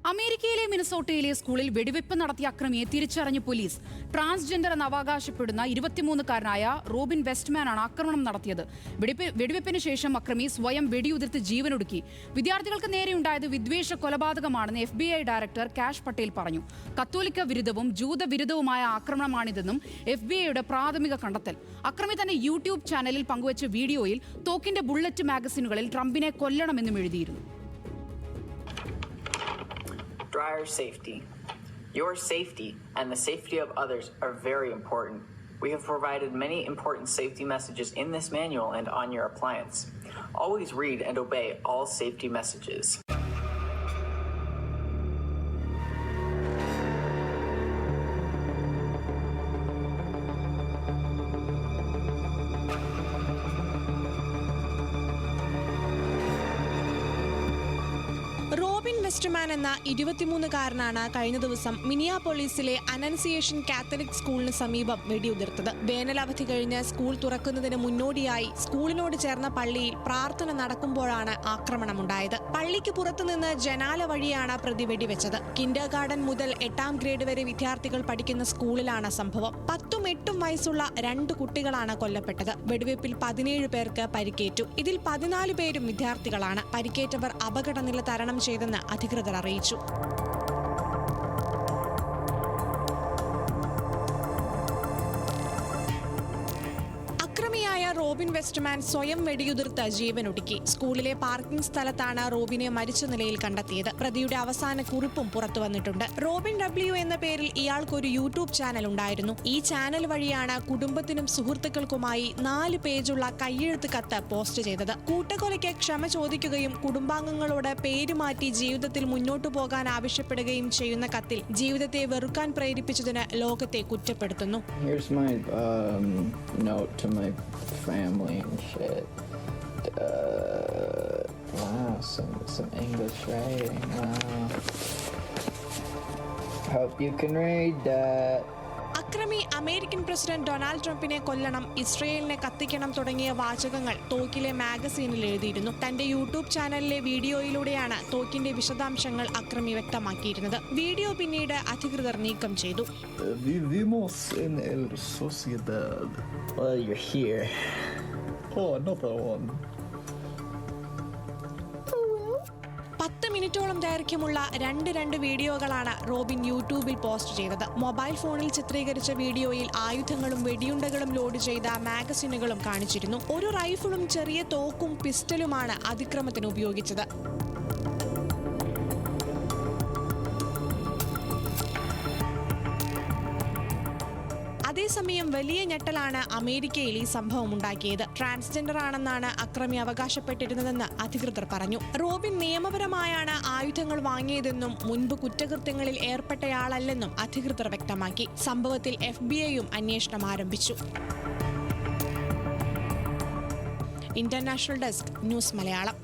അമേരിക്കയിലെ മിനസോട്ടയിലെ സ്കൂളിൽ വെടിവെപ്പ് നടത്തിയ അക്രമിയെ തിരിച്ചറിഞ്ഞ പോലീസ്. ട്രാൻസ്ജെൻഡർ എന്ന് അവകാശപ്പെടുന്ന 23-കാരനായ റോബിൻ വെസ്റ്റ്മാനാണ് ആക്രമണം നടത്തിയത്. വെടിവെപ്പിന് ശേഷം അക്രമി സ്വയം വെടിയുതിർത്ത് ജീവനൊടുക്കി. വിദ്യാർത്ഥികൾക്ക് നേരെയുണ്ടായത് വിദ്വേഷ കൊലപാതകമാണെന്ന് FBI ഡയറക്ടർ കാഷ് പട്ടേൽ പറഞ്ഞു. കത്തോലിക്ക വിരുദ്ധവും ജൂതവിരുദ്ധവുമായ ആക്രമണമാണിതെന്നും FBIയുടെ പ്രാഥമിക കണ്ടെത്തൽ. അക്രമി തന്നെ യൂട്യൂബ് ചാനലിൽ പങ്കുവച്ച വീഡിയോയിൽ തോക്കിന്റെ ബുള്ളറ്റ് മാഗസിനുകളിൽ ട്രംപിനെ കൊല്ലണമെന്നും എഴുതിയിരുന്നു. Dryer safety. Your safety and the safety of others are very important. We have provided many important safety messages in this manual and on your appliance. Always read and obey all safety messages. Robin Westman എന്ന 23-കാരനാണ് കഴിഞ്ഞ ദിവസം മിനിയാപോളിസിലെ Annunciation Catholic സ്കൂളിന് സമീപം വെടിയുതിർത്തത്. വേനലവധി കഴിഞ്ഞ് school തുറക്കുന്നതിന് മുന്നോടിയായി സ്കൂളിനോട് ചേർന്ന പള്ളിയിൽ പ്രാർത്ഥന നടക്കുമ്പോഴാണ് ആക്രമണമുണ്ടായത്. പള്ളിക്ക് പുറത്തുനിന്ന് ജനാല വഴിയാണ് പ്രതി വെടിവെച്ചത്. കിൻഡർ ഗാർഡൻ മുതൽ 8ാം ഗ്രേഡ് വരെ വിദ്യാർത്ഥികൾ പഠിക്കുന്ന സ്കൂളിലാണ് സംഭവം. 10ഉം 8ഉം വയസ്സുള്ള 2 കുട്ടികളാണ് കൊല്ലപ്പെട്ടത്. വെടിവെപ്പിൽ 17 പേർക്ക് പരിക്കേറ്റു. ഇതിൽ 14 പേരും വിദ്യാർത്ഥികളാണ്. പരിക്കേറ്റവർ അപകടനില തരണം ചെയ്തെന്ന് അധികൃതർ അറിയിച്ചു. അക്രമിയായ റോബിൻ വെസ്റ്റ്മാൻ സ്വയം വെടിയുതിർത്ത് ജീവനൊടുക്കി. സ്കൂളിലെ പാർക്കിംഗ് സ്ഥലത്താണ് റോബിനെ മരിച്ച നിലയിൽ കണ്ടെത്തിയത്. പ്രതിയുടെ അവസാന കുറിപ്പും പുറത്തു വന്നിട്ടുണ്ട്. റോബിൻ W എന്ന പേരിൽ ഇയാൾക്കൊരു യൂട്യൂബ് ചാനൽ ഉണ്ടായിരുന്നു. ഈ ചാനൽ വഴിയാണ് കുടുംബത്തിനും സുഹൃത്തുക്കൾക്കുമായി 4 പേജുള്ള കയ്യെഴുത്ത് കത്ത് പോസ്റ്റ് ചെയ്തത്. കൂട്ടക്കൊലയ്ക്ക് ക്ഷമ ചോദിക്കുകയും കുടുംബാംഗങ്ങളോട് പേര് മാറ്റി ജീവിതത്തിൽ മുന്നോട്ടു പോകാൻ ആവശ്യപ്പെടുകയും ചെയ്യുന്ന കത്തിൽ ജീവിതത്തെ വെറുക്കാൻ പ്രേരിപ്പിച്ചതിന് ലോകത്തെ കുറ്റപ്പെടുത്തുന്നു. Family and shit. Wow, some English writing. Wow. Hope you can read that. അക്രമി അമേരിക്കൻ പ്രസിഡന്റ് ഡൊണാൾഡ് ട്രംപിനെ കൊല്ലണം, ഇസ്രയേലിനെ കത്തിക്കണം തുടങ്ങിയ വാചകങ്ങൾ തോക്കിലെ മാഗസീനിൽ എഴുതിയിരുന്നു. തന്റെ യൂട്യൂബ് ചാനലിലെ വീഡിയോയിലൂടെയാണ് തോക്കിന്റെ വിശദാംശങ്ങൾ അക്രമി വ്യക്തമാക്കിയിരുന്നത്. വീഡിയോ പിന്നീട് അധികൃതർ നീക്കം ചെയ്തു. Vivimos en el sociedad. Well, you're here. Oh, another one. 10 മിനിറ്റോളം ദൈർഘ്യമുള്ള രണ്ട് വീഡിയോകളാണ് റോബിൻ യൂട്യൂബിൽ പോസ്റ്റ് ചെയ്തത്. മൊബൈൽ ഫോണിൽ ചിത്രീകരിച്ച വീഡിയോയിൽ ആയുധങ്ങളും വെടിയുണ്ടകളും ലോഡ് ചെയ്ത മാഗസിനുകളും കാണിച്ചിരുന്നു. ഒരു റൈഫിളും ചെറിയ തോക്കും പിസ്റ്റലുമാണ് അതിക്രമത്തിന് ഉപയോഗിച്ചത്. അതേസമയം വലിയ ഞെട്ടലാണ് അമേരിക്കയിൽ ഈ സംഭവം ഉണ്ടാക്കിയത്. ട്രാൻസ്ജെൻഡർ ആണെന്നാണ് അക്രമി അവകാശപ്പെട്ടിരുന്നതെന്ന് അധികൃതർ പറഞ്ഞു. റോബിൻ നിയമപരമായാണ് ആയുധങ്ങൾ വാങ്ങിയതെന്നും മുൻപ് കുറ്റകൃത്യങ്ങളിൽ ഏർപ്പെട്ടയാളല്ലെന്നും അധികൃതർ വ്യക്തമാക്കി. സംഭവത്തിൽ FBIയും അന്വേഷണം ആരംഭിച്ചു. International desk, news Malayalam.